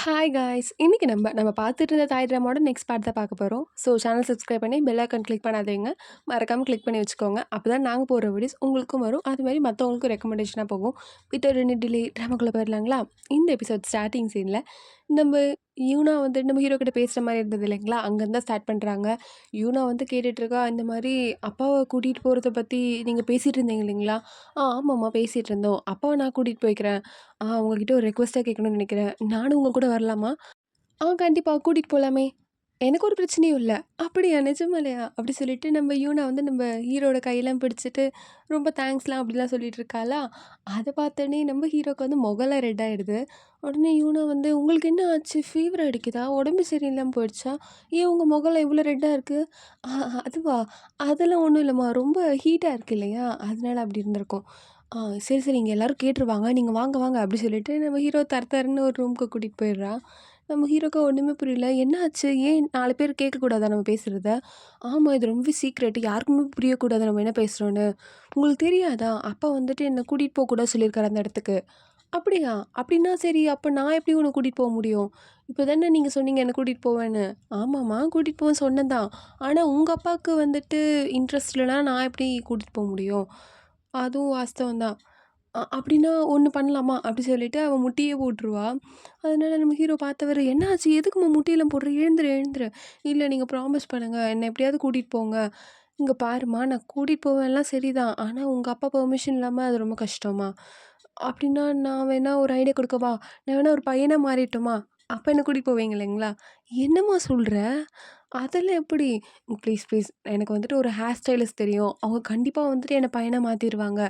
Hi guys! இன்னைக்கு நம்ம பார்த்துட்டு இருந்த தாய் ட்ராமாவோட நெக்ஸ்ட் பார்ட் தான் பார்க்க போறோம். ஸோ சேனல் சப்ஸ்கிரைப் பண்ணி பெல் ஐக்கான் கிளிக் பண்ணாதீங்க. மறக்காம கிளிக் பண்ணி வச்சுக்கோங்க. அப்பதான் நாங்க போடுற வீடியோஸ் உங்களுக்கும் வரும். அதுமாரி மத்தவங்களுக்கும் ரெக்கமெண்டேஷனா போகும். வித்தவுட் எனி டிலே ட்ராமாக்குள்ள போயிரலாங்களா? இந்த எபிசோட் ஸ்டார்ட்டிங் சீன்ல நம்ம யூனா வந்து நம்ம ஹீரோ கிட்ட பேசுற மாரி இருந்தது இல்லைங்களா? அங்கருந்து தான் ஸ்டார்ட் பண்றாங்க. யூனா வந்து கேட்டுட்ருக்கா, இந்த மாரி அப்பாவ கூட்டிட்டு போறத பத்தி நீங்க பேசிட்டு இருந்தீங்க இல்லைங்களா? ஆமாம்மா பேசிட்டு இருந்தோம். அப்பாவ நான் கூட்டிட்டு போய்க்கிறேன். உங்ககிட்ட ஒரு ரெக்வெஸ்ட்டா கேட்கணும்னு நெனைக்கிறேன். நானும் உங்க கூட வரலாமா? கண்டிப்பா. கூட்டிட்டு போலாமே! எனக்கு ஒரு பிரச்சனையும் இல்ல. அப்படியா? நிஜமாலையா? அப்படி சொல்லிட்டு நம்ம யூனா வந்து நம்ம ஹீரோட கையெல்லாம் பிடிச்சிட்டு, ரொம்ப தேங்க்ஸ்லாம் அப்படிலாம் சொல்லிட்டு இருக்காளா, அத பார்த்தோனே நம்ம ஹீரோக்கு வந்து முகம்லாம் ரெட் ஆயிடுது. உடனே யூனா வந்து, "உங்களுக்கு என்ன ஆச்சு? ஃபீவர் அடிக்குதா? உடம்பு சரியில்லாம போயிடுச்சா? ஏன் உங்க முகம்லாம் இவ்வளோ ரெட்டா இருக்கு?" "அ அதுவா? அதெல்லாம் ஒண்ணும் இல்லம்மா. ரொம்ப ஹீட்டா இருக்கு இல்லையா? அதனால அப்படி இருந்திருக்கும்." சரி, சரி. இங்க எல்லாரும் கேட்டுருவாங்க. நீங்க வாங்க, வாங்க." அப்படி சொல்லிட்டு நம்ம ஹீரோ தர தரன்னு ஒரு ரூமுக்கு கூட்டிட்டு போயிடுறா. நம்ம ஹீரோக்கு ஒண்ணுமே புரியல. என்னாச்சு? ஏன் 4 பேர் கேட்கக்கூடாதா நம்ம பேசுறத? ஆமா, இது ரொம்ப சீக்ரெட். யாருக்குமே புரியக்கூடாது நம்ம என்ன பேசுறோம்ன்னு. உங்களுக்கு தெரியாதா? அப்பா வந்துட்டு என்ன கூட்டிட்டு போக்கூடாது சொல்லியிருக்காரு அந்த இடத்துக்கு. அப்படியா? அப்படின்னா சரி, அப்ப நான் எப்படி உன்ன கூட்டிட்டு போ முடியும்? இப்ப தானே நீங்க சொன்னீங்க என்ன கூட்டிட்டு போவேன்னு. ஆமாம்மா, கூட்டிட்டு போவேன்னு சொன்னேன் தான். ஆனா உங்க அப்பாவுக்கு வந்துட்டு இன்ட்ரெஸ்ட் இல்லன்னா நான் எப்படி கூட்டிட்டு போ முடியும்? அதுவும் வாஸ்தவம் தான். அப்படின்னா ஒண்ணு பண்ணலாமா? அப்படி சொல்லிட்டு அவ முட்டியே போட்டுருவா. அதனால நம்ம ஹீரோ பார்த்தவரு, "என்னாச்சு? எதுக்கும்மா முட்டியெல்லாம் போடுற? எழுந்துரு, எழுந்துரு." "இல்ல நீங்க ப்ராமிஸ் பண்ணுங்க. என்ன எப்படியாவது கூட்டிட்டு போங்க." "இங்க பாரும்மா, நான் கூட்டிட்டு போவேன்லாம் சரிதான். ஆனா உங்க அப்பா பெர்மிஷன் இல்லாம அது ரொம்ப கஷ்டம்மா." "அப்படின்னா நான் வேணா ஒரு ஐடியா குடுக்கவா? நான் வேணா ஒரு பையனா மாறிறட்டுமா? அப்ப என்ன கூட்டிட்டு போவீங்க இல்லைங்களா?" "என்னம்மா சொல்ற? அதெல்லாம் எப்படி?" "Please, please. எனக்கு வந்துட்டு ஒரு ஹேர் ஸ்டைலிஸ்ட் தெரியும். அவங்க கண்டிப்பா வந்துட்டு என்ன பையனா மாத்திருவாங்க.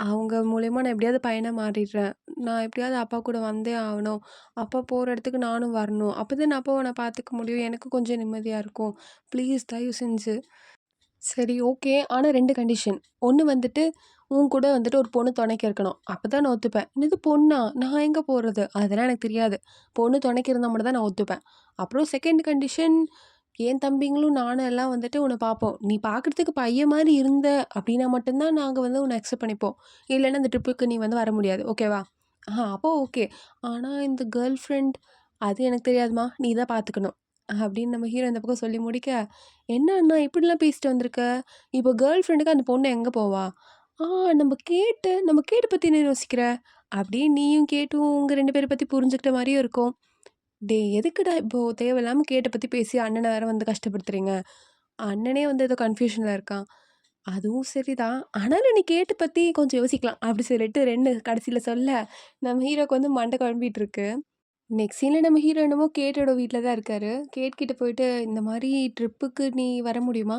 அவங்க மூலியமா நான் எப்படியாவது பையனா மாறிடுறேன். நான் எப்படியாவது அப்பா கூட வந்தே ஆவணும். அப்பா போற இடத்துக்கு நானும் வரணும். அப்பதான் அப்பாவ நான் பார்த்துக்க முடியும். எனக்கு கொஞ்சம் நிம்மதியா இருக்கும். ப்ளீஸ் தயவு செஞ்சு." சரி, ஓகே. ஆனா 2 கண்டிஷன். ஒண்ணு வந்துட்டு, உன் கூட வந்துட்டு ஒரு பொண்ணு தொணைக்கு இருக்கணும். அப்பதான் நான் ஒத்துப்பேன். "என்னது பொண்ணா? நான் எங்க போறது?" அதெல்லாம் எனக்கு தெரியாது. பொண்ணு தொணைக்கு இருந்தா மட்டும் தான் நான் ஒத்துப்பேன். அப்புறம் 2ண்ட் கண்டிஷன், என் தம்பிங்களும் நானும் எல்லாம் வந்துட்டு உன்ன பார்ப்போம். நீ பார்க்கறதுக்கு பையன் மாரி இருந்த அப்படின்னா மட்டும் தான் நாங்க வந்து உன்ன அக்செப்ட் பண்ணிப்போம். இல்லன்னா இந்த ட்ரிப்புக்கு நீ வந்து வர முடியாது. ஓகேவா? அப்போ ஓகே. ஆனா இந்த கேர்ள் ஃப்ரெண்ட் அது எனக்கு தெரியாதும்மா. நீ தான் பார்த்துக்கணும். அப்படின்னு நம்ம ஹீரோ இந்த பக்கம் சொல்லி முடிக்க, "என்ன அண்ணா இப்படிலாம் பேசிட்டு வந்திருக்க? இப்போ கேர்ள் ஃப்ரெண்டுக்கு அந்த பொண்ணு எங்க போவா?" "ஆ நம்ம கேட்டு பத்தி என்ன யோசிக்கிற?" அப்படியே நீயும் கேட்டும் உங்க 2 பேர பத்தி புரிஞ்சுக்கிட்ட மாரியும் இருக்கும். "டேய் எதுக்குடா இப்போ தேவையில்லாம கேட்ட பத்தி பேசி அண்ணன வேற வந்து கஷ்டப்படுத்துறீங்க?" அண்ணனே வந்து ஏதோ கன்ஃப்யூஷன்ல இருக்கான். "அதுவும் சரிதான். ஆனாலும் நீ கேட்ட பத்தி கொஞ்சம் யோசிக்கலாம்." அப்படி சொல்லிட்டு 2 கடைசியில சொல்ல, நம்ம ஹீரோக்கு வந்து மண்டை குழம்பிட்டு இருக்கு. நெக்ஸ்ட் சீன்ல நம்ம ஹீரோ என்னமோ கேட்டோட வீட்ல தான் இருக்காரு. கேட் கிட்ட போயிட்டு, "இந்த மாரி ட்ரிப்புக்கு நீ வர முடியுமா?"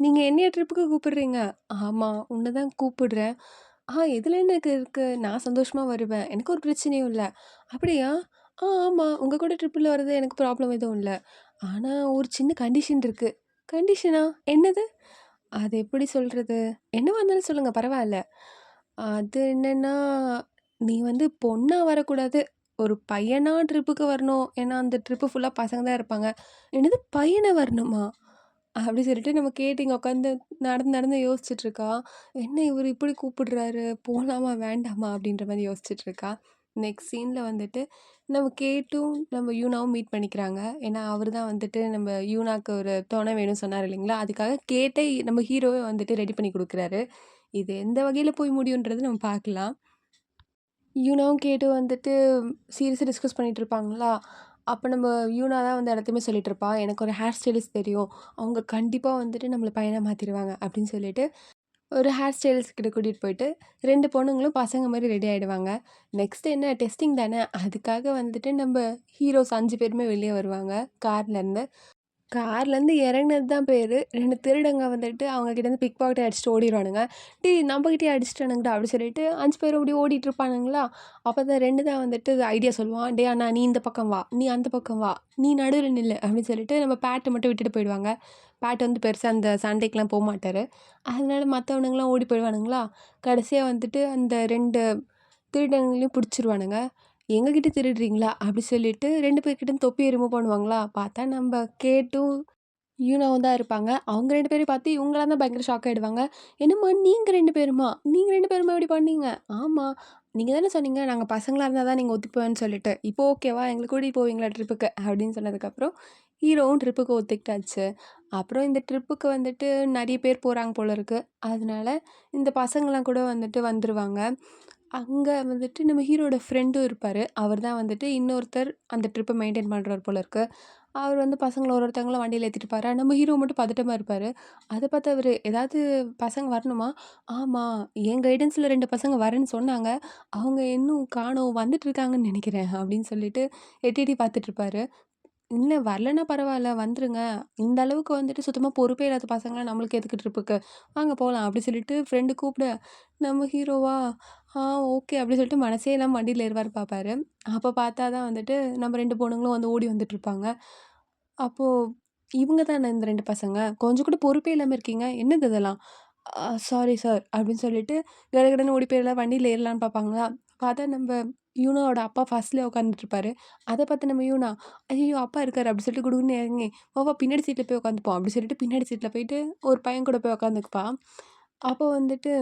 "நீங்க என்னைய ட்ரிப்புக்கு கூப்பிடுறீங்க?" "ஆமா, உன்ன தான் கூப்பிடுறேன்." "இதுல என்ன இருக்கு? நான் சந்தோஷமா வருவேன். எனக்கு ஒரு பிரச்சனையும் இல்ல." "அப்படியா?" ஆமா. உங்க கூட ட்ரிப்ல வரது எனக்கு ப்ராப்ளம் எதுவும் இல்ல. ஆனா ஒரு சின்ன கண்டிஷன் இருக்கு." "கண்டிஷனா? என்னது?" "அது எப்படி சொல்றது? என்னவா இருந்தாலும் சொல்லுங்க பரவால்ல." அது என்னன்னா, நீ வந்து பொண்ணா வரக்கூடாது. ஒரு பையனா ட்ரிப்புக்கு வரணும். ஏன்னா, அந்த ட்ரிப்பு ஃபுல்லா பசங்க தான் இருப்பாங்க. "என்னது பையனா வரணுமா?" அப்படி சொல்லிட்டு நம்ம கேட்டு இங்க உட்காந்து நடந்து நடந்து யோசிச்சுட்டு இருக்கா. என்ன இவரு இப்படி கூப்பிடுறாரு? போலாமா? வேண்டாமா? அப்படின்ற மாரி யோசிச்சுட்டு இருக்கா. நெக்ஸ்ட் சீன்ல வந்துட்டு நம்ம கேட்டும், நம்ம யூனாவும் மீட் பண்ணிக்கிறாங்க. ஏன்னா, அவரு தான் வந்துட்டு நம்ம யூனாக்கு ஒரு துணை வேணும்னு சொன்னாரு இல்லைங்களா? அதுக்காக கேட்டே நம்ம ஹீரோவே வந்துட்டு ரெடி பண்ணி குடுக்குறாரு. இது எந்த வகையில போய் முடியும்ன்றது நம்ம பார்க்கலாம். யூனாவும் கேட்டும் வந்துட்டு சீரியஸா டிஸ்கஸ் பண்ணிட்டு இருப்பாங்களா, அப்ப நம்ம யூனா தான் வந்து எல்லாத்தையுமே சொல்லிட்டுருப்பா. "எனக்கு ஒரு ஹேர் ஸ்டைலிஸ்ட் தெரியும். அவங்க கண்டிப்பா வந்துட்டு நம்மள பையனா மாத்திருவாங்க." அப்படின்னு சொல்லிட்டு ஒரு ஹேர் ஸ்டைலிஸ்ட் கிட்ட கூட்டிட்டு போயிட்டு 2 பொண்ணுங்களும் பசங்க மாரி ரெடி ஆயிடுவாங்க. நெக்ஸ்ட் என்ன டெஸ்டிங் தானே, அதுக்காக வந்துட்டு நம்ம ஹீரோஸ் 5 பேருமே வெளிய வருவாங்க கார்லருந்து. கார்லேருந்து இறங்குனது தான் பேரு. 2 திருடங்க வந்துட்டு அவங்க கிட்டேருந்து பிக் பாக்கெட் அடிச்சுட்டு ஓடிருவானுங்க. "டேய் நம்மகிட்டயே அடிச்சுட்டானுங்கடா" அப்படி சொல்லிட்டு 5 பேரும் அப்படியே ஓடிட்டுருப்பானுங்களா, அப்ப தான் 2 தான் வந்துட்டு ஐடியா சொல்லுவான். "டேய் அண்ணா நீ இந்த பக்கம் வா, நீ அந்த பக்கம் வா, நீ நடுவுல நில்லு" அப்படின்னு சொல்லிட்டு நம்ம பேட்ட மட்டும் விட்டுட்டு போயிடுவாங்க. பேட் வந்து பெருசா அந்த சண்டைக்குலாம் போமாட்டாரு. அதனால மத்தவனுங்கலாம் ஓடி போயிடுவானுங்களா, கடைசியா வந்துட்டு அந்த 2 திருடங்களையும் புடிச்சிருவானுங்க. "எங்ககிட்ட திருடுறீங்களா?" அப்படி சொல்லிட்டு 2 பேர்கிட்டயும் தொப்பிய ரிமூவ் பண்ணுவாங்களா, பார்த்தா நம்ப கேட்டும், யூனாவும் தான் இருப்பாங்க. அவங்க 2 பேரையும் பார்த்து இவங்கலாம் தான் பயங்கர ஷாக் ஆயிடுவாங்க. "என்னம்மா நீங்க 2 பேருமா? நீங்க 2 பேருமா இப்படி பண்ணீங்க?" "ஆமா." நீங்க தானே சொன்னீங்க, நாங்க பசங்களா இருந்தா தான் நீங்க ஒத்துக்குவேன்னு சொல்லிட்டு. இப்போ ஓகேவா? எங்கள கூட்டிட்டு போவீங்களா ட்ரிப்புக்கு? அப்படின்னு சொன்னதுக்கப்புறம், ஹீரோவும் ட்ரிப்புக்கு ஒத்துக்கிட்டாச்சு. அப்புறம் இந்த ட்ரிப்புக்கு வந்துட்டு நெறைய பேர் போறாங்க போல இருக்கு. அதனால இந்த பசங்கலாம் கூட வந்துட்டு வந்துருவாங்க. அங்க வந்துட்டு நம்ம ஹீரோட ஃப்ரெண்டும் இருப்பாரு. அவர் தான் வந்துட்டு இன்னொருத்தர் அந்த ட்ரிப்ப மெயின்டெயின் பண்றவர் போல இருக்கு. அவர் வந்து பசங்கள ஒரு ஒருத்தவங்கள வண்டியில ஏத்திட்டு இருப்பாரு. நம்ம ஹீரோ மட்டும் பதட்டமா இருப்பாரு. அத பார்த்து அவரு, "ஏதாவது பசங்க வரணுமா?" "ஆமா, என் கைடன்ஸ்ல 2 பசங்க வரேன்னு சொன்னாங்க. அவங்க இன்னும் காணோம். வந்துட்டு இருக்காங்கன்னு நெனைக்கிறேன்." அப்படின்னு சொல்லிட்டு எட்டி எட்டி பார்த்துட்டுருப்பாரு. "இல்ல வரலன்னா பரவால்ல, வந்துருங்க. இந்த அளவுக்கு வந்துட்டு சுத்தமா பொறுப்பே இல்லாத பசங்கலாம் நம்மளுக்கு எதுக்கு ட்ரிப்புக்கு? வாங்க போலாம்." அப்படி சொல்லிட்டு ஃப்ரெண்டு கூப்பிட, நம்ம ஹீரோவா, "ஆ ஓகே." அப்படி சொல்லிட்டு மனசே இல்லாம வண்டியில ஏறுவாரு பாப்பாரு. அப்ப பார்த்தா தான் வந்துட்டு நம்ம 2 பொண்ணுங்களும் வந்து ஓடி வந்துட்டுருப்பாங்க. அப்போ, "இவங்க தான இந்த 2 பசங்க? கொஞ்சம் கூட பொறுப்பே இல்லாம இருக்கீங்க. என்னது இதெல்லாம்?" Sorry sir." அப்படின்னு சொல்லிட்டு கடகடன்னு ஓடி போய் எல்லாம் வண்டியில ஏறலான்னு பார்ப்பாங்களா, பார்த்தா நம்ப யூனாவோட அப்பா ஃபர்ஸ்ட்ல உட்காந்துட்டுருப்பாரு. அத பார்த்து நம்ம யூனா, "ஐயய்யோ! அப்பா இருக்காரு." அப்படி சொல்லிட்டு குடுகுடுன்னு இறங்கி, "வா வா பின்னாடி சீட்ல போய் உட்காந்துப்போம்." அப்படி சொல்லிட்டு பின்னாடி சீட்ல போயிட்டு ஒரு பையன் கூட போய் உட்காந்துக்குப்பா. அப்போ வந்துட்டு,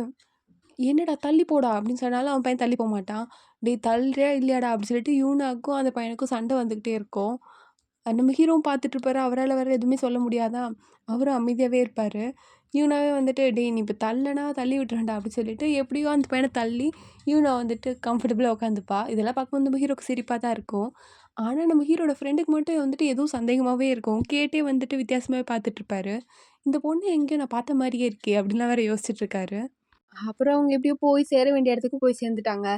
"என்னடா தள்ளி போடா" அப்படின்னு சொன்னாலும் அவன் பையன் தள்ளி போமாட்டான். "டேய் தள்ளுறியா இல்லையாடா?" அப்படி சொல்லிட்டு யூனாக்கும் அந்த பையனுக்கும் சண்டை வந்துகிட்டே இருக்கும். நம்ம ஹீரோவும் பார்த்துட்டுருப்பாரு. அவரால வேற எதுவுமே சொல்ல முடியாதா, அவரும் அமைதியாவே இருப்பாரு. யூனாவே வந்துட்டு, "டேய் நீ இப்ப தள்ளனா தள்ளி விட்டுருவேன்டா" அப்படி சொல்லிட்டு எப்படியோ அந்த பையன தள்ளி, யூனா வந்துட்டு கம்ஃபர்டபுளா உட்காந்துப்பா. இதெல்லாம் பார்க்கும்போது நம்ம ஹீரோக்கு சிரிப்பா தான் இருக்கும். ஆனா நம்ம ஹீரோட ஃப்ரெண்டுக்கு மட்டும் வந்துட்டு ஏதோ சந்தேகமாவே இருக்கும். கேட்டே வந்துட்டு வித்தியாசமாவே பார்த்துட்டுருப்பாரு. "இந்த பொண்ணு எங்கேயோ நான் பார்த்த மாரியே இருக்கே!" அப்படின்லாம் வேற யோசிச்சுட்டு இருக்காரு. அப்புறம் அவங்க எப்படியோ போய் சேர வேண்டிய இடத்துக்கு போய் சேர்ந்துட்டாங்க.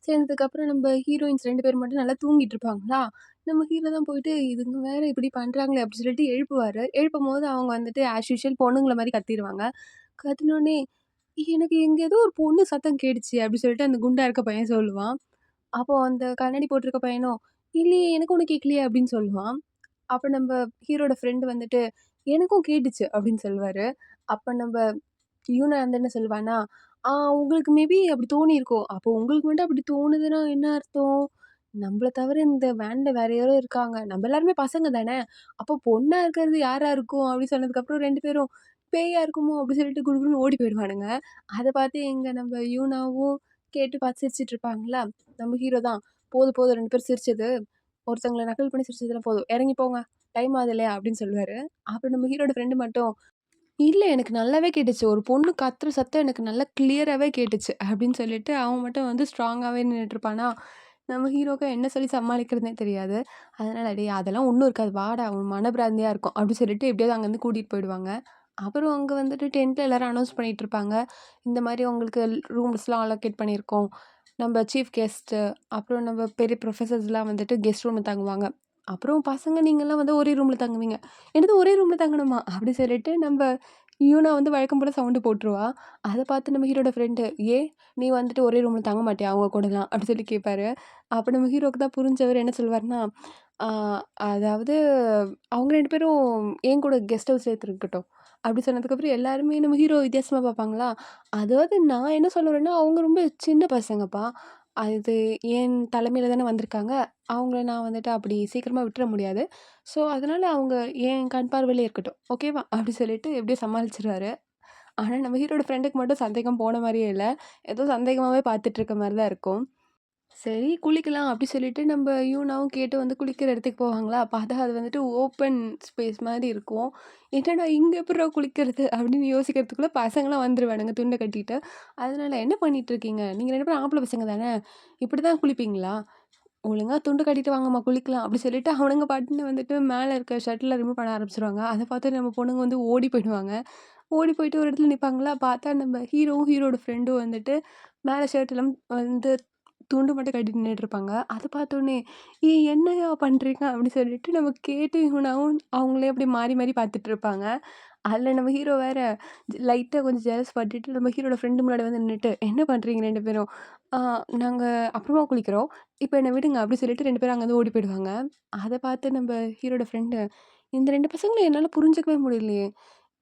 சேர்ந்ததுக்கப்புறம் நம்ப ஹீரோயின்ஸ் 2 பேர் மட்டும் நல்லா தூங்கிட்டு இருப்பாங்களா, நம்ம ஹீரோ தான் போயிட்டு, "இதுங்க வேற இப்படி பண்றாங்களே!" அப்படி சொல்லிட்டு எழுப்புவாரு. எழுப்பும்போது அவங்க வந்துட்டு ஆஸ் யூசுவல் பொண்ணுங்கள மாரி கத்திருவாங்க. கத்துனோனே, "எனக்கு எங்க ஏதோ ஒரு பொண்ணு சத்தம் கேட்டுச்சு" அப்படி சொல்லிட்டு அந்த குண்டா இருக்க பையன் சொல்லுவான். அப்போ அந்த கண்ணாடி போட்டிருக்க பையனும், "இல்லையே எனக்கு ஒண்ணும் கேட்கலையே" அப்படின்னு சொல்லுவான். அப்ப நம்ப ஹீரோட ஃப்ரெண்ட் வந்துட்டு, "எனக்கும் கேட்டுச்சு" அப்படின்னு சொல்லுவாரு. அப்ப நம்ப யூனா வந்து என்ன சொல்லுவான்னா, உங்களுக்கு மேபி அப்படி தோணியிருக்கும். அப்போ உங்களுக்கு மட்டும் அப்படி தோணுதுன்னா என்ன அர்த்தம்? நம்பள தவிர இந்த வேன்ல வேற யாரோ இருக்காங்க. நம்ம எல்லாருமே பசங்க தானே! அப்போ பொண்ணா இருக்கிறது யாரா இருக்கும்?" அப்படி சொன்னதுக்கப்புறம் 2 பேரும், "பேயா இருக்குமோ?" அப்படி சொல்லிட்டு குடுகுடுன்னு ஓடி போயிடுவானுங்க. அத பார்த்து எங்க நம்ம யூனாவும் கேட்டு பார்த்து சிரிச்சுட்டு இருப்பாங்களா, நம்ம ஹீரோ தான், "போதும் போதும் 2 பேரும் சிரிச்சது. ஒருத்தவங்கள நக்கல் பண்ணி சிரிச்சதெல்லாம் போதும். இறங்கி போங்க. டைம் ஆகுது இல்லையா?" அப்படின்னு சொல்லுவாரு. அப்புறம் நம்ம ஹீரோட ஃப்ரெண்ட் மட்டும், "இல்ல எனக்கு நல்லாவே கேட்டுச்சு. ஒரு பொண்ணு கத்துற சத்தம் எனக்கு நல்லா கிளியராவே கேட்டுச்சு." அப்படின்னு சொல்லிட்டு அவன் மட்டும் வந்து ஸ்ட்ராங்காவே நின்னுட்டுருப்பானா, நம்ம ஹீரோக்கு என்ன சொல்லி சமாளிக்கிறதுன்னே தெரியாது. அதனால, "டேய் அதெல்லாம் ஒண்ணும் இருக்காது. வாடா உன் மனப்பிராந்தியா இருக்கும்." அப்படி சொல்லிட்டு எப்படியாவது அங்கருந்து கூட்டிட்டு போயிடுவாங்க. அப்புறம் அங்க வந்துட்டு டென்ட்ல எல்லாரும் அனௌன்ஸ் பண்ணிட்டுருப்பாங்க. இந்த மாரி உங்களுக்கு ரூம்ஸ்லாம் அலோகேட் பண்ணியிருக்கோம். நம்ப சீஃப் கெஸ்ட்டு, அப்புறம் நம்ம பெரிய ப்ரொஃபசர்ஸ்லாம் வந்துட்டு கெஸ்ட் ரூம்ல தங்குவாங்க. அப்புறம் பசங்க நீங்கலாம் வந்து ஒரே ரூம்ல தங்குவீங்க. "என்னது ஒரே ரூம்ல தங்கணுமா?" அப்படி சொல்லிட்டு நம்ப யூனா வந்து வழக்கம் போல சவுண்டு போட்டுருவா. அத பார்த்து நம்ம ஹீரோட ஃப்ரெண்டு, "ஏன் நீ வந்துட்டு ஒரே ரூம்ல தங்க மாட்டியா அவங்க கூடலாம்?" அப்படி சொல்லி கேட்பாரு. அப்ப நம்ம ஹீரோக்கு தான் புரிஞ்சவரு என்ன சொல்வாருன்னா, "ஆ அதாவது அவங்க 2 பேரும் என் கூட கெஸ்ட் ஹவுஸ்ல இருக்கட்டும்." அப்படி சொன்னதுக்கப்புறம் எல்லாருமே நம்ம ஹீரோ வித்தியாசமா பார்ப்பாங்களா, அதாவது நான் என்ன சொல்ல வரேன்னா, அவங்க ரொம்ப சின்ன பசங்கப்பா. அது என் தலைமையில தானே வந்திருக்காங்க. அவங்கள நான் வந்துட்டு அப்படி சீக்கிரமா விட்டுற முடியாது. ஸோ, அதனால அவங்க என் கண் பார்வையிலே இருக்கட்டும். ஓகேவா? அப்படி சொல்லிட்டு எப்படியோ சமாளிச்சுருவாரு. ஆனா, நம்ம ஹீரோட ஃப்ரெண்டுக்கு மட்டும் சந்தேகம் போன மாரியே இல்ல. ஏதோ சந்தேகமாவே பார்த்துட்டு இருக்க மாரி தான் இருக்கும். சரி குளிக்கலாம் அப்படி சொல்லிட்டு நம்ப யூனாவும் கேட்டு வந்து குளிக்கிற இடத்துக்கு போவாங்களா, பார்த்தா அது வந்துட்டு ஓப்பன் ஸ்பேஸ் மாரி இருக்கும். என்னடா இங்க எப்புட்றா குளிக்கிறது? அப்படின்னு யோசிக்கிறதுக்குள்ள பசங்கலாம் வந்துருவானுங்க துண்ட கட்டிட்டு. அதனால என்ன பண்ணிட்டு இருக்கீங்க? நீங்க 2 பேரும் ஆம்பள பசங்க தானே! இப்படிதான் குளிப்பீங்களா? ஒழுங்கா துண்டு கட்டிட்டு வாங்கம்மா குளிக்கலாம். அப்படி சொல்லிட்டு அவனுங்க பாட்டுன்னு வந்துட்டு மேல இருக்க ஷர்ட்லாம் ரிமூவ் பண்ண ஆரம்பிச்சுருவாங்க. அத பார்த்து நம்ம பொண்ணுங்க வந்து ஓடி போயிடுவாங்க. ஓடி போயிட்டு ஒரு இடத்துல நிப்பாங்களா, பார்த்தா நம்ம ஹீரோவும், ஹீரோட ஃப்ரெண்டும் வந்துட்டு மேல ஷர்ட் எல்லாம் வந்து துண்டு மட்டும் கட்டிட்டு நின்னுட்டுருப்பாங்க. அத பார்த்தோனே, "ஏய் என்னய்யா பண்றீங்க?" அப்படி சொல்லிட்டு நம்ம கேட்டு இவனாவும் அவங்களே அப்படி மாறி மாறி பார்த்துட்டுருப்பாங்க. அதில நம்ம ஹீரோ வேற லைட்டா கொஞ்சம் ஜெலஸ் பட்டுட்டு நம்ம ஹீரோட ஃப்ரெண்டு முன்னாடி வந்து நின்னுட்டு, "என்ன பண்றீங்க 2 பேரும்?" "ஆ நாங்க அப்புறமா குளிக்கிறோம். இப்ப என்ன விடுங்க." அப்படி சொல்லிட்டு 2 பேரும் அங்கருந்து ஓடி போயிடுவாங்க. அத பார்த்து நம்ப ஹீரோட ஃப்ரெண்டு, "இந்த 2 பசங்கள என்னால புரிஞ்சுக்கவே முடியலையே.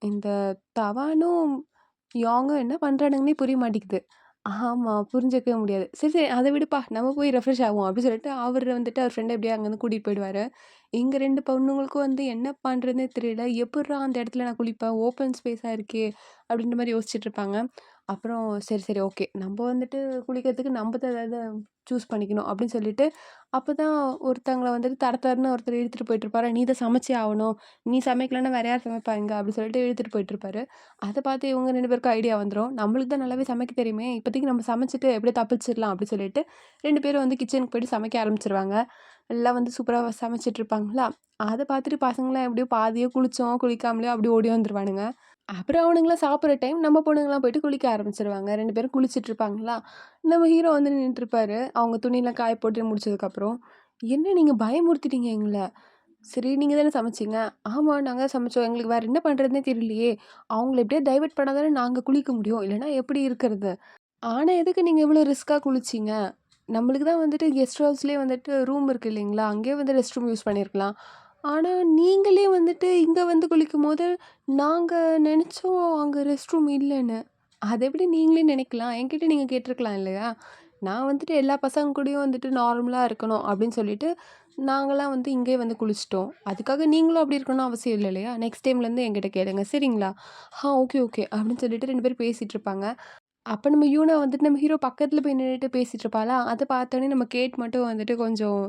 இந்த தவானும், யாங்கும் என்ன பண்றானுங்கன்னே புரிய மாட்டேங்குது." ஆமா. புரிஞ்சுக்கவே முடியாது. "சரி, சரி அத விடுப்பா. நம்ம போய் ரெஃப்ரெஷ் ஆவோம்." அப்படி சொல்லிட்டு அவரு வந்துட்டு அவர் ஃப்ரெண்ட எப்படியோ அங்கருந்து கூட்டிட்டு போயிடுவாரு. எங்க 2 பொண்ணுங்களுக்கும் வந்து என்ன பண்றதுன்னே தெரியல. எப்புட்றா அந்த இடத்துல நான் குளிப்பேன்? ஓப்பன் ஸ்பேஸா இருக்கே! அப்படின்ற மாரி யோசிச்சுட்டு இருப்பாங்க. அப்புறம் சரி, சரி ஓகே. நம்ப வந்துட்டு குளிக்கிறதுக்கு நம்ப தான் ஏதாவது சூஸ் பண்ணிக்கணும் அப்படின்னு சொல்லிட்டு, அப்பதான் ஒருத்தங்கள வந்துட்டு தர தரன்னு ஒருத்தர் இழுத்துட்டு போயிட்டுருப்பாரா, "நீ தான் சமைச்சே ஆவணும். நீ சமைக்கலன்னா வேற யார் சமைப்பா இங்க?" அப்படி சொல்லிட்டு இழுத்துட்டு போயிட்டுருப்பாரு. அத பார்த்து இவங்க 2 பேருக்கும் ஐடியா வந்துரும். நம்மளுக்கு தான் நல்லாவே சமைக்க தெரியுமே! இப்போதைக்கு நம்ம சமைச்சுட்டு எப்படியோ தப்பிச்சிடலாம் அப்படி சொல்லிட்டு 2 பேரும் வந்து கிச்சனுக்கு போயிட்டு சமைக்க ஆரம்பிச்சுருவாங்க. எல்லாம் வந்து சூப்பரா சமைச்சுட்ருப்பாங்களா, அத பார்த்துட்டு பசங்கலாம் எப்படியோ பாதியே குளிச்சோம், குளிக்காமலயோ அப்படியே ஓடி வந்துருவானுங்க. அப்புறம் அவனுங்கலாம் சாப்பிடுற டைம் நம்ம பொண்ணுங்கலாம் போயிட்டு குளிக்க ஆரம்பிச்சுருவாங்க. 2 பேரும் குளிச்சுட்ருப்பாங்களா, நம்ம ஹீரோ வந்து நின்னுட்டுருப்பாரு. அவங்க துணிலாம் காய போட்டு முடிச்சதுக்கப்புறம், "என்ன நீங்க பயமுறுத்திட்டீங்க எங்கள. சரி நீங்க தானே சமைச்சீங்க?" "ஆமா நாங்க தான் சமைச்சோம். எங்களுக்கு வேற என்ன பண்றதுன்னே தெரியலையே. அவங்கள எப்படியாவது டைவர்ட் பண்ணா தானே நாங்க குளிக்க முடியும். இல்லன்னா எப்படி இருக்கிறது? ஆனா எதுக்கு நீங்க இவ்வளோ ரிஸ்க்கா குளிச்சீங்க? நம்மளுக்கு தான் வந்துட்டு கெஸ்ட் ஹவுஸ்லயே வந்துட்டு ரூம் இருக்கு இல்லைங்களா? அங்கேயே வந்து ரெஸ்ட் ரூம் யூஸ் பண்ணியிருக்கலாம். ஆனா நீங்களே வந்துட்டு இங்க வந்து குளிக்கும்போது, நாங்க நெனச்சோம் அங்க ரெஸ்ட் ரூம் இல்லன்னு. அத எப்படி நீங்களே நெனைக்கலாம்? என்கிட்ட நீங்க கேட்டுருக்கலாம் இல்லையா? நான் வந்துட்டு எல்லா பசங்க கூடயும் வந்துட்டு நார்மலா இருக்கணும் அப்படின்னு சொல்லிட்டு, நாங்கலாம் வந்து இங்கேயே வந்து குளிச்சுட்டோம். அதுக்காக நீங்களும் அப்படி இருக்கணும்னு அவசியம் இல்ல இல்லையா? நெக்ஸ்ட் டைம்லேருந்து என்கிட்ட கேளுங்க. சரிங்களா? ஓகே, ஓகே அப்படின்னு சொல்லிட்டு 2 பேரும் பேசிட்டு இருப்பாங்க. அப்ப நம்ம யூனா வந்துட்டு நம்ம ஹீரோ பக்கத்துல போய் நின்னுட்டு பேசிட்டு இருப்பாளா, அத பார்த்தோனே நம்ம கேட் மட்டும் வந்துட்டு கொஞ்சம்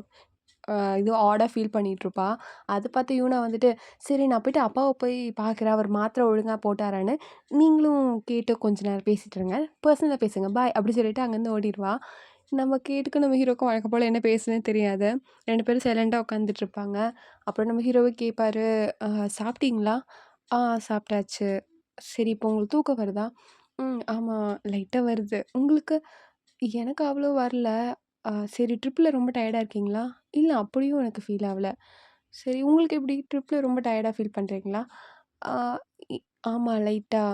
இது ஆடா ஃபீல் பண்ணிட்டுருப்பா. அத பார்த்து யூனா வந்துட்டு, "சரி நான் போயிட்டு அப்பாவ போய் பார்க்குறேன். அவர் மாத்திரை ஒழுங்கா போட்டாரான்னு. நீங்களும் கேட்டு கொஞ்ச நேரம் பேசிட்டு இருங்க. பர்சனலா பேசுங்க. பாய்" அப்படி சொல்லிட்டு அங்கேருந்து ஓடிருவா. நம்ம கேட்டுக்கும் நம்ம ஹீரோக்கும் வழக்கம் போல என்ன பேசுதுன்னே தெரியாது. 2 பேரும் சைலன்ட்டா உட்காந்துட்டுருப்பாங்க. அப்புறம் நம்ம ஹீரோவே கேட்பாரு, "அ சாப்பிட்டீங்களா?" "ஆ சாப்பிட்டாச்சு." "சரி இப்போ உங்களுக்கு தூக்கம் வருதா?" ஆமா லைட்டா வருது. உங்களுக்கு?" "எனக்கு அவ்வளோ வரல." சரி ட்ரிப்ல ரொம்ப டயர்டா இருக்கீங்களா?" "இல்ல அப்படியும் எனக்கு ஃபீல் ஆவல." "சரி உங்களுக்கு எப்படி? ட்ரிப்ல ரொம்ப டயர்டா ஃபீல் பண்றீங்களா?" "ஆ இ ஆமா லைட்டா."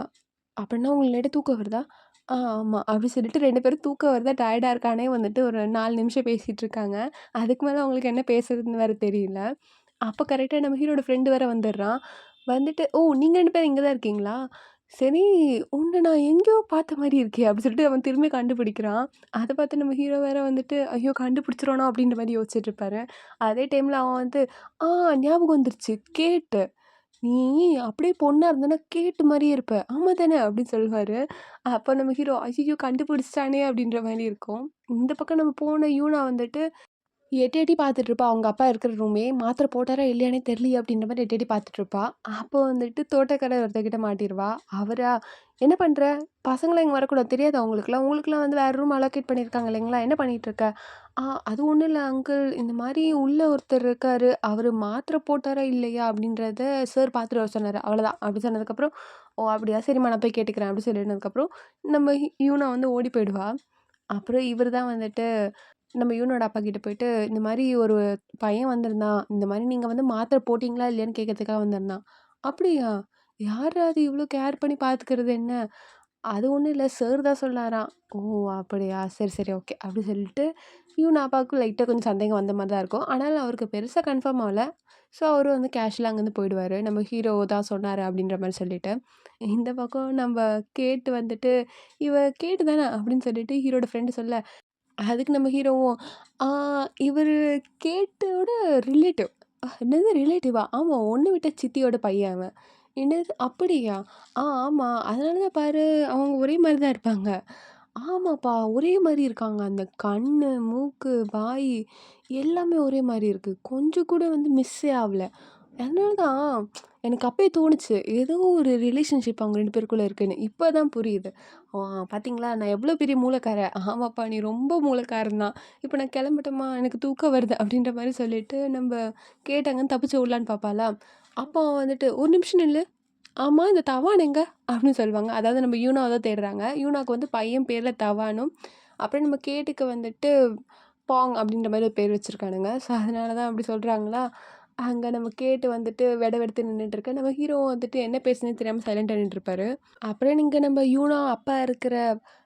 "அப்படின்னா உங்களுக்கு லைட்டா தூக்கம் வருதா?" ஆமா." அப்படி சொல்லிட்டு 2 பேரும் தூக்கம் வருதா, டயர்டா இருக்கான்னே வந்துட்டு ஒரு 4 நிமிஷம் பேசிட்டு இருக்காங்க. அதுக்கு மேல அவங்களுக்கு என்ன பேசுறதுன்னு வேற தெரியல. அப்ப கரெக்ட்டா நம்ம ஹீரோட ஃப்ரெண்ட் வேற வந்துடுறான். வந்துட்டு, "ஓ! நீங்க 2 பேரும் இங்க தான் இருக்கீங்களா? சரி, உன்ன நான் எங்கேயோ பார்த்த மாரி இருக்கே!" அப்படி சொல்லிட்டு அவன் திரும்பி கண்டுபிடிக்கிறான். அத பார்த்து நம்ம ஹீரோ வேற வந்துட்டு, ஐயோ! கண்டுபிடிச்சுருவானோ அப்படின்ற மாரி யோசிச்சுட்டு இருப்பாரு. அதே டைம்ல அவன் வந்து, "ஆ ஞாபகம் வந்துருச்சு. கேட்டு. நீ அப்படியே பொண்ணா இருந்தன்னா கேட்டு மாரியே இருப்ப. ஆமா தானே?" அப்படின்னு சொல்லுவாரு. அப்ப நம்ம ஹீரோ, "ஐய்யய்யோ! கண்டுபிடிச்சுட்டானே!" அப்படின்ற மாரி இருக்கும். இந்த பக்கம் நம்ம போன யூனா வந்துட்டு எட்டி எட்டி பார்த்துட்டுருப்பா. அவங்க அப்பா இருக்கிற ரூமே. மாத்திரை போட்டாரா இல்லையான்னே தெரியலையே அப்படின்ற மாரி எட்டி எட்டி பார்த்துட்டுருப்பா. அப்போ வந்துட்டு தோட்டக்காரர் ஒருத்தர்கிட்ட மாட்டிருவா. அவரா, "என்ன பண்ற? பசங்கலாம் இங்க வரக்கூடாது. தெரியாதா உங்களுக்குலாம்? உங்களுக்குலாம் வந்து வேற ரூம் அலோகேட் பண்ணியிருக்காங்க இல்லைங்களா? என்ன பண்ணிட்டுருக்க?" அது ஒண்ணும் இல்ல அங்கிள். இந்த மாரி உள்ள ஒருத்தர் இருக்காரு. அவரு மாத்திரை போட்டாரா இல்லையா அப்படின்றத சார் பார்த்துட்டு வர சொன்னாரு. அவ்வளோதான்." அப்படி சொன்னதுக்கப்புறம், "ஓ! அப்படியா? சரிம்மா நான் போய் கேட்டுக்கிறேன்." அப்படி சொல்லினதுக்கப்புறம் நம்ம யூனா வந்து ஓடி போயிடுவா. அப்புறம் இவரு தான் வந்துட்டு நம்ம யூனோட அப்பாகிட்ட போயிட்டு, இந்த மாரி ஒரு பையன் வந்திருந்தான். இந்த மாரி நீங்க வந்து மாத்திரை போட்டீங்களா? இல்லையான்னு கேட்கறதுக்காக வந்திருந்தான். அப்படியா? யார்ரா அது இவ்ளோ கேர் பண்ணி பார்த்துக்கிறது என்ன? அது ஒண்ணும் இல்ல. சார் தான் சொன்னாராம். ஓ! அப்படியா? சரி, சரி. ஓகே. அப்படி சொல்லிட்டு யூன் அப்பாவுக்கும் லைட்டா கொஞ்சம் சந்தேகம் வந்த மாரி தான் இருக்கும். ஆனாலும் அவருக்கு பெருசா கன்ஃபார்ம் ஆவல. ஸோ, அவரும் வந்து கேஷுவலா அங்கேருந்து போயிடுவாரு. நம்ம ஹீரோ தான் சொன்னாரு அப்படின்ற மாரி சொல்லிட்டு. இந்த பக்கம் நம்ப கேட் வந்துட்டு, "இவ கேட்டு தான?" அப்படின்னு சொல்லிட்டு ஹீரோட ஃப்ரெண்ட் சொல்ல, அதுக்கு நம்ம ஹீரோவும், "ஆ இவரு கேட்டோட ரிலேட்டிவ்." என்னது ரிலேட்டிவா? ஆமா, ஒண்ணு விட்ட சித்தியோட பையன் அவன்." என்னது அப்படியா? ஆமா. அதனால தான் பாரு அவங்க ஒரே மாரி தான் இருப்பாங்க." ஆமாப்பா, ஒரே மாரி இருக்காங்க. அந்த கண்ணு, மூக்கு, வாயி எல்லாமே ஒரே மாரி இருக்கு. கொஞ்சம் கூட வந்து மிஸ்ஸே ஆவல. அதனால தான் எனக்கு அப்பயே தோணுச்சு. ஏதோ ஒரு ரிலேஷன்ஷிப் அவங்க 2 பேருக்குள்ள இருக்குன்னு. இப்ப தான் புரியுது. ஆ பாத்தீங்களா, நான் எவ்ளோ பெரிய மூளைக்கார. ஆமாப்பா, நீ ரொம்ப மூளைக்காரன் தான். இப்ப நான் கிளம்பட்டுமா? எனக்கு தூக்கம் வருது அப்படின்ற மாரி சொல்லிட்டு நம்ப கேட்டு அங்கருந்து தப்பிச்சு ஓடலான்னு பாப்பாளா, அப்போ அவன் வந்துட்டு, "ஒரு நிமிஷம் நில்லு. ஆமா இந்த தவான் எங்க?" அப்படின்னு சொல்லுவாங்க. அதாவது நம்ம யூனாவ தான் தேடுறாங்க. யூனாக்கு வந்து பையன் பேர்ல தவானும், அப்புறம் நம்ம கேட்டுக்கு வந்துட்டு பாங் அப்படின்ற மாரி ஒரு பேர் வச்சிருக்கானுங்க. ஸோ, அதனால தான் அப்படி சொல்றாங்களா, அங்க நம்ம கேட்டு வந்துட்டு வெடவெடுத்து நின்னுட்டுருக்க. நம்ம ஹீரோ வந்துட்டு என்ன பேசுதுன்னே தெரியாம சைலண்டா நின்னுட்டுருப்பாரு. அப்புறம் இங்க நம்ம யூனா அப்பா இருக்கிற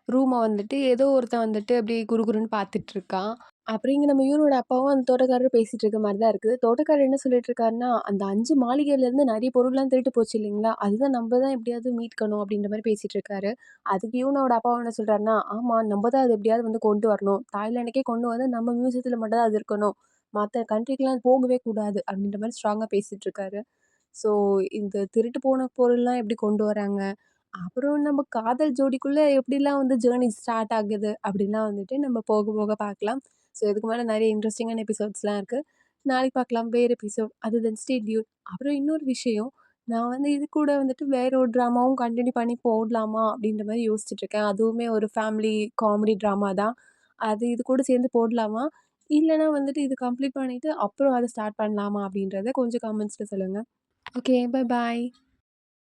ரூம வந்துட்டு ஏதோ ஒருத்தன் வந்துட்டு அப்படியே குறுகுறுன்னு பார்த்துட்டு இருக்கான். அப்புறம் இங்க நம்ம யூனோட அப்பாவும் அந்த தோட்டக்காரரும் பேசிட்டு இருக்க மாரி தான் இருக்குது. தோட்டக்காரர் என்ன சொல்லிட்டு இருக்காருன்னா, அந்த 5 மாளிகையிலேருந்து நெறைய பொருள்லாம் திருட்டு போச்சு இல்லைங்களா? அதுதான் நம்ப தான் எப்படியாவது மீட்கணும் அப்படின்ற மாரி பேசிட்டு இருக்காரு. அதுக்கு யூனோட அப்பாவும் என்ன சொல்றாருன்னா, ஆமா நம்ப தான் அத எப்படியாவது வந்து கொண்டு வரணும். தாய்லாந்துக்கே கொண்டு வந்து நம்ம மியூசியத்துல மட்டும் தான் அது இருக்கணும். மத்த கண்ட்ரிக்குலாம் அது போகவே கூடாது அப்படின்ற மாரி ஸ்ட்ராங்கா பேசிட்டு இருக்காரு. ஸோ இந்த திருட்டு போன பொருள்லாம் எப்படி கொண்டு வராங்க? அப்புறம் நம்ம காதல் ஜோடிக்குள்ள எப்படிலாம் வந்து ஜேர்னி ஸ்டார்ட் ஆகுது அப்படிலாம் வந்துட்டு நம்ம போக போக பார்க்கலாம். ஸோ இதுக்கு மேல நெறைய இன்ட்ரஸ்டிங்கான எபிசோட்ஸ்லாம் இருக்கு. நாளைக்கு பார்க்கலாம் வேற எபிசோட். அது தென் ஸ்டே டியூன். அப்புறம் இன்னொரு விஷயம், நான் வந்து இது கூட வந்துட்டு வேற ஒரு ட்ராமாவும் கன்டின்யூ பண்ணி போடலாமா அப்படின்ற மாரி யோசிச்சுட்டு இருக்கேன். அதுவுமே ஒரு ஃபேமிலி காமெடி ட்ராமா தான். அது இது கூட சேர்ந்து போடலாமா? இல்லன்னா வந்துட்டு இது கம்ப்ளீட் பண்ணிட்டு அப்புறம் அத ஸ்டார்ட் பண்ணலாமா? அப்படின்றத கொஞ்சம் கமெண்ட்ஸ்ல சொல்லுங்க. ஓகே. Bye bye.